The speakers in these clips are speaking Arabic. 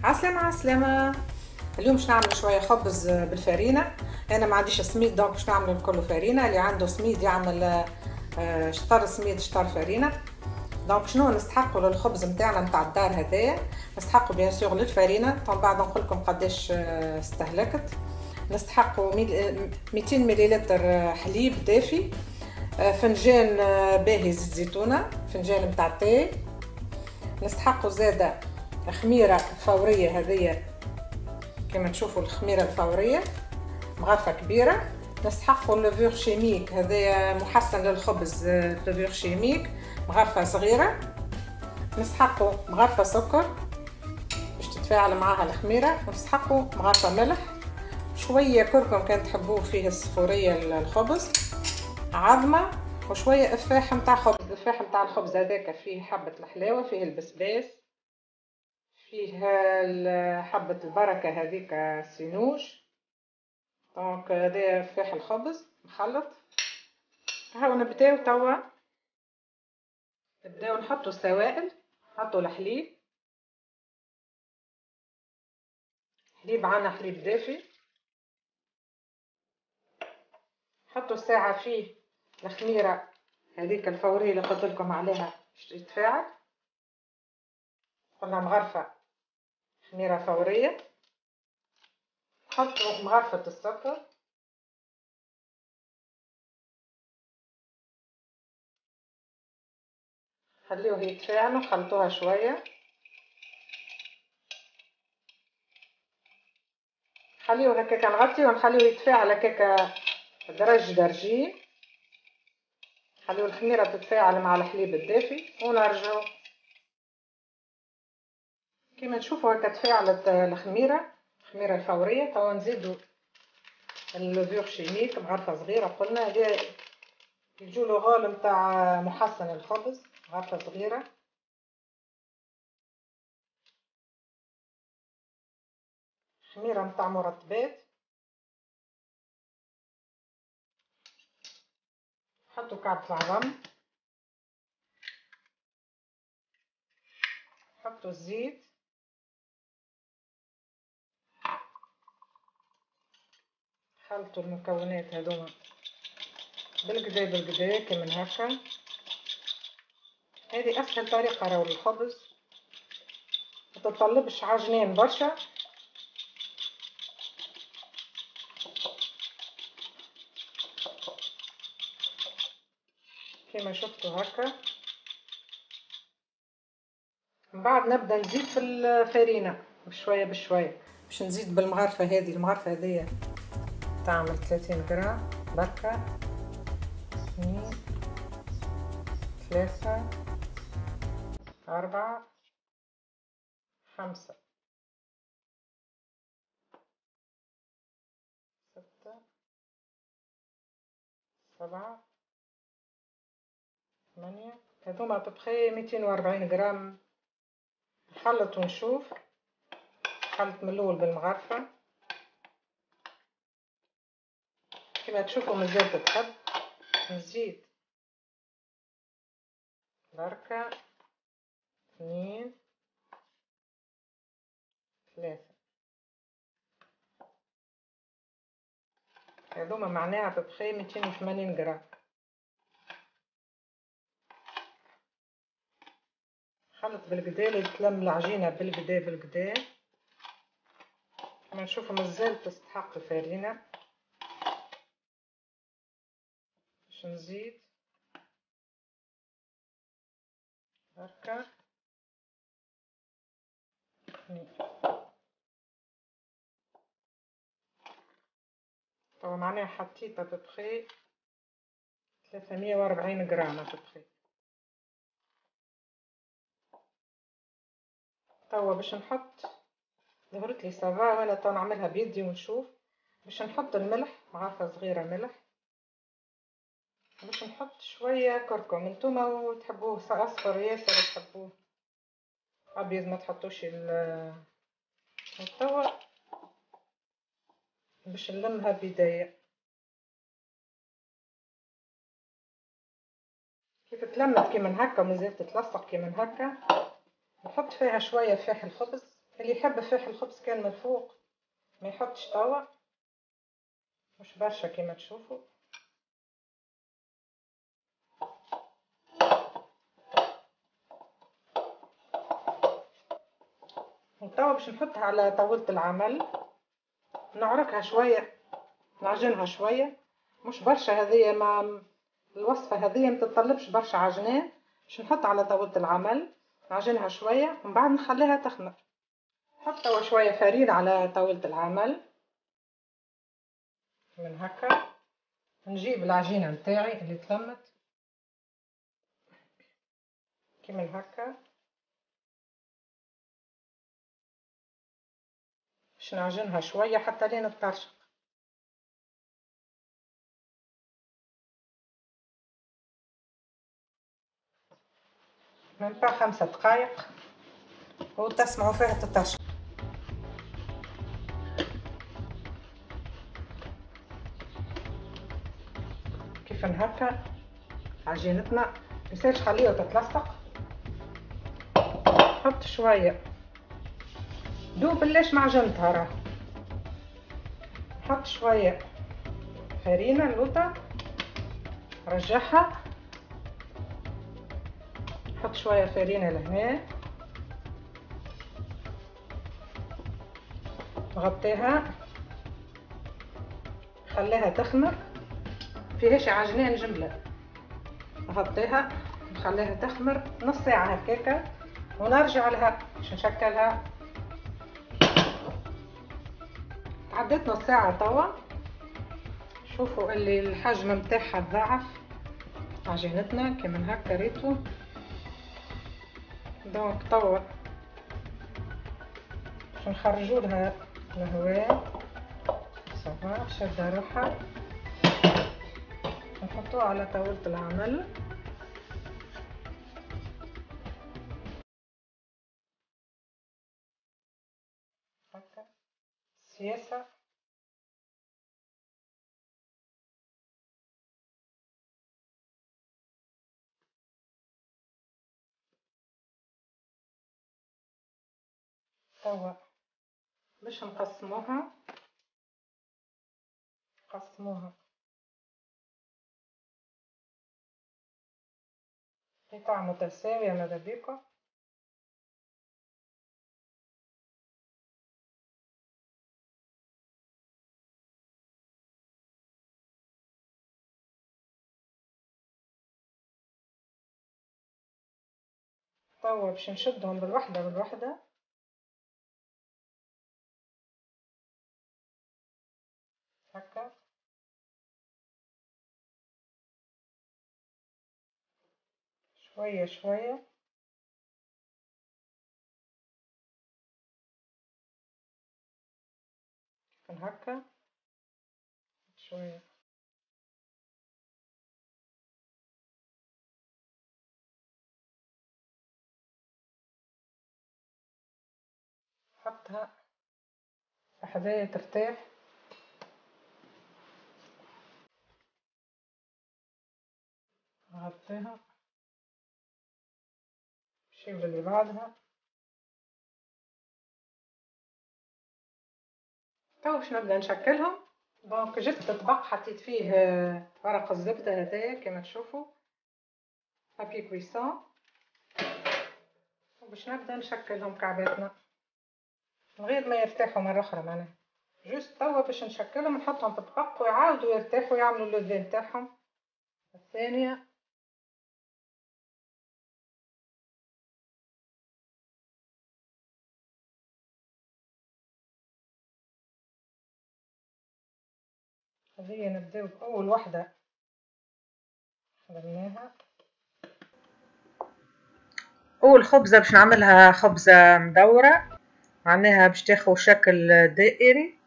عسلامة عسلامة. اليوم باش نعمل شوية خبز بالفرينة. انا ما عنديش سميد دونك باش نعمل كله فرينة. اللي عنده سميد يعمل شطر سميد شطر فرينة. دونك شنو نستحقوا للخبز نتاعنا نتاع الدار هذايا؟ نستحقوا بيان سور للفرينة. طبعا بعد نقول لكم قداش استهلكت. نستحقوا 200 مليلتر حليب دافي، فنجان باهي زيت زيتونة، فنجان متاع تاي. نستحقوا زادة خميرة فورية، هذه كما تشوفوا الخميرة الفورية مغرفة كبيرة. نستحقوا اللوفور شيميك، هذا محسن للخبز، لوفور شيميك مغرفة صغيرة. نستحقوا مغرفة سكر باش تتفاعل معها الخميرة. نستحقوا مغرفة ملح، شوية كركم كان تحبوه فيه الصفورية الخبز، عظمة، وشوية افاح متاع خبز. الافاح متاع الخبز هذاك فيه حبة الحلاوة، فيه البسباس، فيه حبة البركة هذيك سينوج. دونك هذا فاح الخبز مخلط. هاو نبداو توا، نبداو نحطو السوائل. نحطو الحليب، عندنا حليب دافي. نحطو الساعة فيه الخميرة هذيك الفورية اللي قلت لكم عليها باش تتفاعل. قلنا مغرفة خميرة فورية. نحطو مغرفة السكر، خليوه يتفاعلوا، خلطوها شوية، خليوه هكاكا، نغطيه ونخليوه يتفاعل هكاكا درجين. خليو الخميرة تتفاعل مع الحليب الدافي ونرجعو. كما تشوفوا هكا تفاعلت الخميرة الفورية. توا نزيدو اللوفور شيميك مغرفة صغيرة. قلنا هذه يجولو غول متاع محسن الخبز، مغرفة صغيرة. خميرة متاع مرطبات. حطوا كعب العظم، حطوا الزيت، خلطوا المكونات هذوما بالقدا كيما هكا. هذه اسهل طريقة راهو للخبز، ما تطلبش عجنين برشا. كما شفتوا هكا. من بعد نبدا نزيد في الفرينة بشويه بشويه. باش نزيد بالمغرفه هذه. المغرفه هذه تعمل 30 غرام بركه. 2 3 4 5 6 7 8. هذوما ببخي 240 غرام. نخلط ونشوف. نخلط من الاول بالمغرفه كما تشوفوا. مازال تتحب. نزيد بركه 2 3. هذوما معناها ببخي 280 غرام. خلط بالقدا تلم العجينه بالقدا. كما نشوفوا مازال تستحق الفرينه. باش نزيد هكا. طبعا معناها حطيت ابوبخي 340 غرام ابوبخي. توا باش نحط، ظهرت لي صافا وانا تو نعملها بيدي ونشوف. باش نحط الملح، مغرفه صغيره ملح. باش نحط شويه كركم. نتوما وتحبوه اصفر ياسر تحبوه ابيض ما تحطوش توا باش نلمها بدايه. كيف تلمت كيما هكا ومازال تتلصق كيما هكا، نحط فيها شويه فاح الخبز اللي يحب فيه الخبز كان من فوق ما يحطش توا، مش برشا كيما تشوفوا. وتوا باش نحطها على طاولة العمل، نعركها شوية، نعجنها شوية، مش برشا هذيا، ما الوصفة هذيا متطلبش برشا عجنان، باش نحط على طاولة العمل نعجنها شوية ومن بعد نخليها تخمر. نحط توا شوية فرينة على طاولة العمل من هكا، نجيب العجينة نتاعي اللي تلمت كيما هكا باش نعجنها شوية حتى لين تطرشق. من بعد 5 دقايق وتسمعوا فيها تطرشق كيف هكا. عجينتنا ميسالش خليها تتلصق. نحط شوية دوب ليش ما عجنتها راه، نحط شوية فرينة اللوطة رجعها، نحط شوية فرينة لهنا، نغطيها خليها تخمر، فيهاش عجنان جملة، نغطيها نخليها تخمر نص ساعة هكاكا ونرجع لها باش نشكلها. تعدت نص ساعة توا، شوفوا اللي الحجم متاعها تضاعف عجينتنا كيما هكا ريتو. دونك توا باش نخرجوا لها الهواء صافا شادة روحها، نحطوها على طاولة العمل هكا سياسة. توا باش نقسموها قطع متساوية ماذا بيكم. توا باش نشدهم بالوحدة بالوحدة هكا، شوية شوية من هكا شوية. حطها حذايا ترتاح، غطيها شيل اللي بعدها. تو باش نبدا نشكلهم. دونك جبت طبق حطيت فيه ورق الزبدة هذايا كما تشوفوا ابي كويسون، وباش نبدا نشكلهم كعباتنا من غير ما يرتاحوا مرة أخرى معناها، جوست توا باش نشكلهم نحطهم في الطبق ويعاودوا يرتاحوا يعملوا اللوفي نتاعهم الثانية. هذه نبداو بأول وحدة خدمناها. أول خبزة باش نعملها خبزة مدورة، معناها باش تاخذ شكل دائري،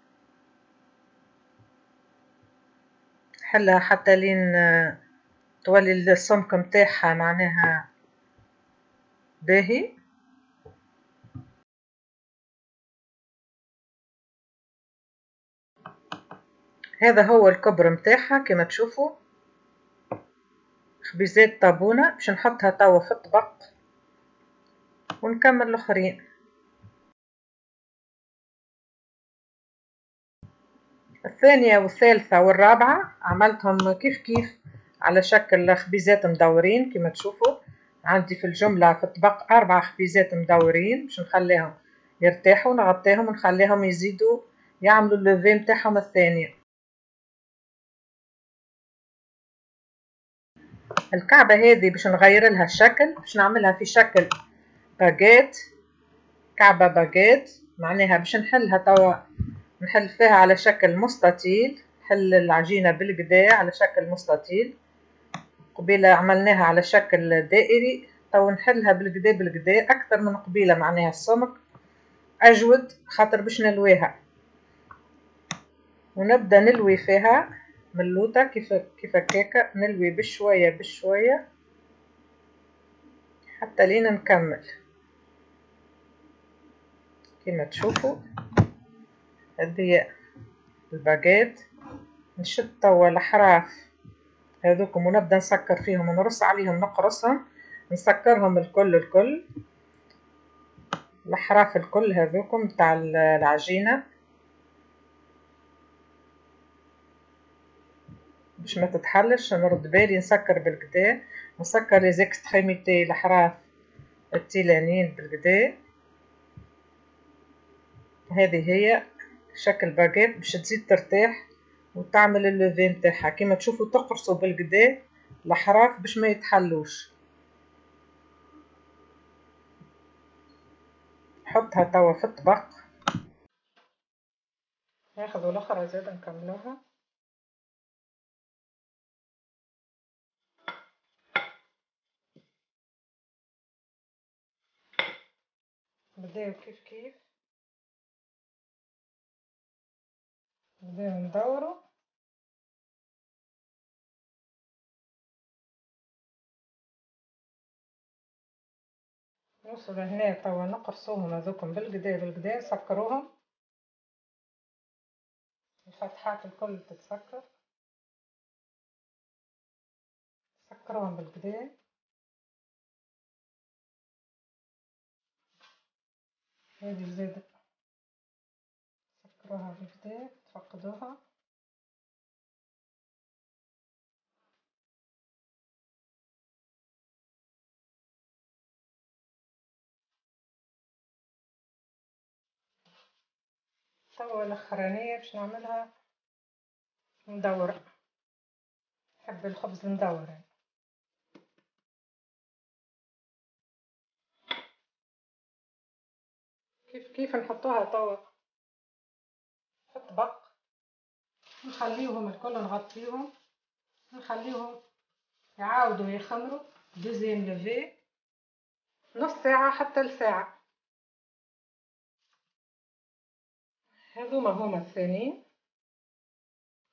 حلها حتى لين تولي السمك متاعها معناها باهي. هذا هو الكبر متاعها كما تشوفوا، خبيزات طابونة باش نحطها توا في الطبق ونكمل الاخرين. الثانية والثالثة والرابعة عملتهم كيف كيف على شكل خبيزات مدورين كما تشوفوا. عندي في الجملة في الطبق 4 خبيزات مدورين باش نخليهم يرتاحوا، نغطيهم ونخليهم يزيدوا يعملوا اللوفي متاعهم الثانية. الكعبة هذه باش نغير لها الشكل، باش نعملها في شكل باجيت، كعبة باجيت، معناها باش نحلها توا، نحل فيها على شكل مستطيل، نحل العجينة بالقدا على شكل مستطيل. قبيلة عملناها على شكل دائري، تو نحلها بالقدا بالقدا أكثر من قبيلة، معناها السمك أجود خاطر باش نلويها. ونبدأ نلوي فيها من اللوطة كيف هكاكا، نلوي بشوية بشوية حتى لين نكمل. كما تشوفوا هذه الباجيت. نشد توا الأحراف هذوكم ونبدأ نسكر فيهم ونرص عليهم، نقرصهم نسكرهم الكل الأحراف الكل هذوكم تاع العجينة باش ما تتحلش. نرد بالي نسكر بالقدا، نسكر لي زيكستريميتي الأحراف التيلانين بالقدا. هذه هي شكل باجيت باش تزيد ترتاح وتعمل اللوفي نتاعها. كيما تشوفوا تقرصوا بالقدا الأحراف باش ما يتحلوش. نحطها توا في الطبق. ناخذوا الاخرى زاد نكملوها. نبداو كيف نبداو ندورو. نوصل هنا توا نقرصوهم هذوكم بالقدا نسكروهم، الفتحات الكل تتسكر، سكروهم بالقدا. هذه زادة سكروها بالقدا تفقدوها. توا الاخرانية باش نعملها مدورة، نحب الخبز مدور يعني. كيف نحطوها توا في الطبق، نخليهم الكل نغطيهم، نخليهم يعاودوا يخمروا دوزيام لوفي نص ساعة حتى لساعة. هذوما هما الثانيين،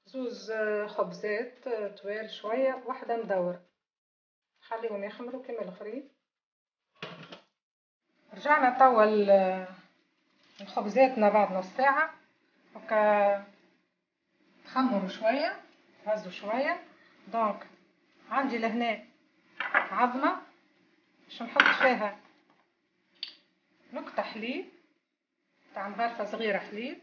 زوز خبزات طوال شوية، واحدة مدورة، خليهم يخمروا كما الاخرين. رجعنا توا الخبزاتنا بعد نص ساعة هكا تخمروا شوية، هزوا شوية. دونك عندي لهنا عظمة باش نحط فيها نقطة حليب تاع مغرفة صغيرة حليب،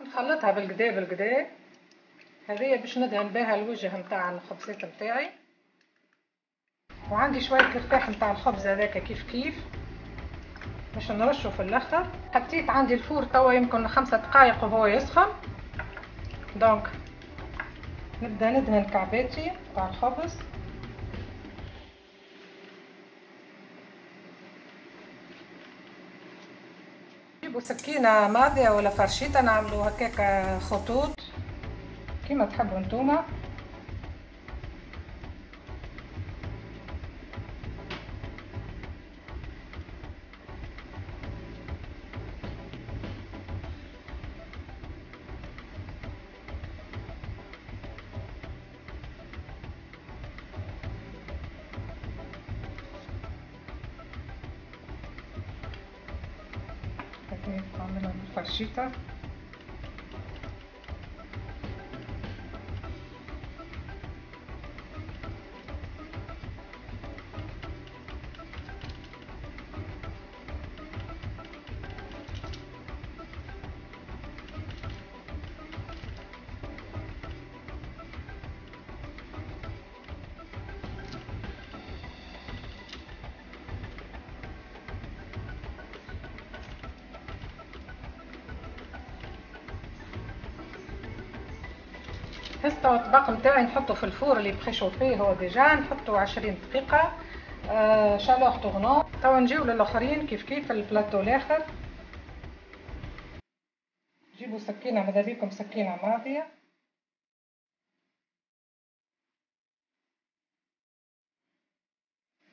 نخلطها بالقدا. هذه باش ندهن بها الوجه نتاع الخبزات نتاعي. وعندي شوية الرفاح نتاع الخبز هذاك كيف باش نرشه في الاخر. حطيت عندي الفور توا يمكن 5 دقائق وهو يسخن. دونك نبدا ندهن كعباتي تاع الخبز. نجيبو سكينة ماضية ولا فرشيطة نعملو هكاك خطوط كيما تحبوا نتوما. نعملها بالفرشيطة. هسه الطبق نتاعي نحطه في الفور اللي بريشوفيه هو ديجا، نحطه 20 دقيقة شالور طوغنون. توا نجيو للاخرين كيف كيف البلاطو الاخر. جيبوا سكينة، ماذا بيكم سكينة ماضية.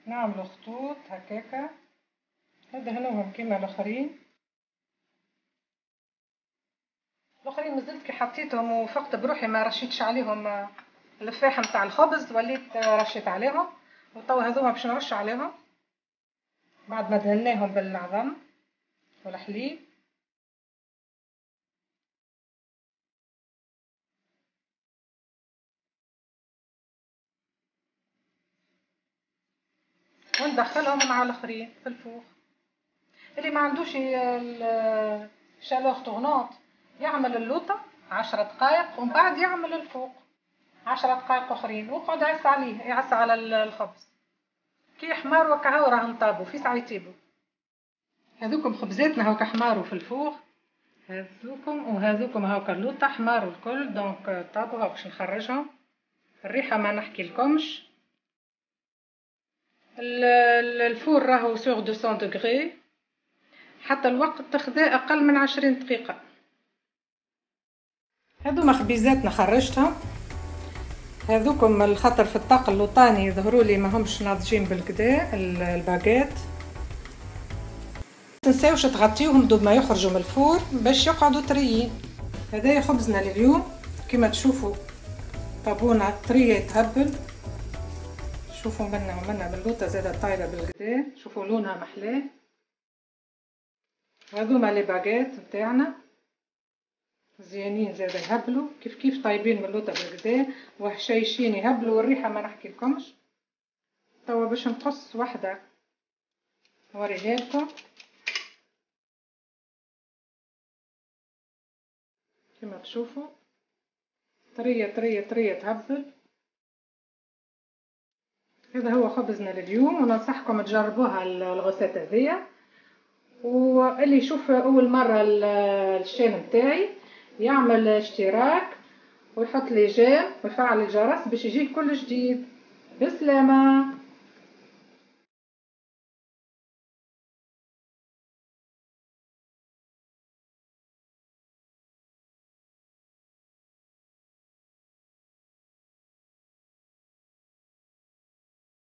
نعملوا خطوط هكاكا ندهنوهم كيما الاخرين. الاخرين مازلت كي حطيتهم وفقت بروحي ما رشيتش عليهم اللفاح نتاع الخبز، وليت رشيت عليهم، وتوا هذوما باش نرش عليهم بعد ما دهناهم بالعظم والحليب. وندخلهم مع الاخرين في الفوق. اللي ما عندوش الشالور طورنونت يعمل اللوطة 10 دقائق ومن بعد يعمل الفوق 10 دقائق اخرين، ويقعد يعس عليه، يعس على الخبز كي حمار وكهو راهم طابوا في ساعة يطيبوا. هذوكم خبزاتنا هاكا حماروا في الفوق، هذوكم وهذوكم هاكا اللوطة حماروا الكل، دونك طابوا هاك باش نخرجهم. الريحة ما نحكي لكمش. الفور راهو سوغ 200 دوغري، حتى الوقت تاخذه اقل من 20 دقيقة. هذوما خبيزاتنا خرجتهم، هذوكم الخطر في الطاق اللوطاني يظهروا لي ما همش ناضجين بالكدا الباغيت. تنساوش تغطيوهم دوب ما يخرجوا من الفور باش يقعدوا طريين. هذايا خبزنا لليوم كما تشوفوا، طابونه طريه تهبل. شوفوا منا باللوطه زاده طايله بالكدا، شوفوا لونها محلاه. هذوما لي باغيت نتاعنا زيانين زاده يهبلوا كيف كيف طايبين من اللوطه بالكدا وهشيشين يهبلوا، والريحه ما نحكي لكمش. توا باش نقص وحده نوريها لكم كما تشوفوا، طريه طريه طريه تهبل. هذا هو خبزنا لليوم، وننصحكم تجربوها الغوسات هذيا. واللي يشوف اول مره الشان نتاعي يعمل اشتراك ويحط لي جيم ويفعل الجرس باش يجيه كل جديد. بسلامه.